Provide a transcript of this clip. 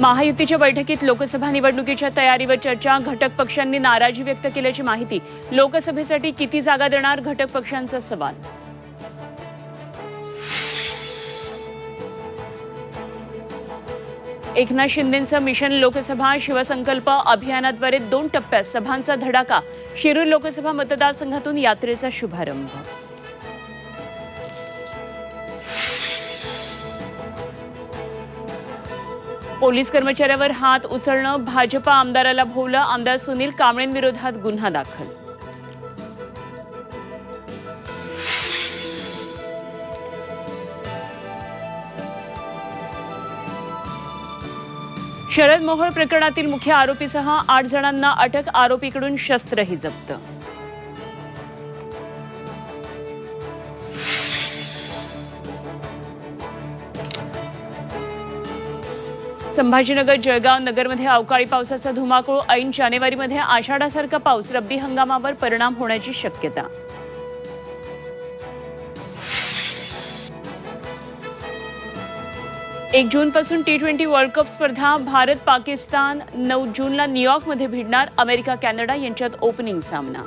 महायुतीच्या बैठकीत लोकसभा निवडणुकीच्या तयारीवर चर्चा. घटक पक्षांनी नाराजी व्यक्त केल्याची माहिती. लोकसभेसाठी किती जागा देणार, घटक पक्षांचा सवाल. एकनाथ शिंदेंचं मिशन लोकसभा शिवसंकल्प अभियानाद्वारे 2 टप्प्यात सभांचा धडाका. शिरूर लोकसभा मतदारसंघातून यात्रेचा शुभारंभ. पोलीस कर्मचाऱ्यावर हात उचलणं, भाजपा आमदाराला भोवलं. आमदार सुनील कांबळेंविरोधात गुन्हा दाखल. शरद मोहोळ प्रकरणातील मुख्य आरोपीसह 8 जणांना अटक. आरोपीकडून शस्त्रही जप्त. संभाजीनगर, जळगाव, नगरमध्ये अवकाळी पावसाचा धुमाकूळ. ऐन जानेवारीमध्ये आषाढासारखा पाऊस. रब्बी हंगामावर परिणाम होण्याची शक्यता. 1 जूनपासून T20 वर्ल्ड कप स्पर्धा. भारत पाकिस्तान 9 जूनला न्यूयॉर्कमध्ये भिडणार. अमेरिका कॅनडा यांच्यात ओपनिंग सामना.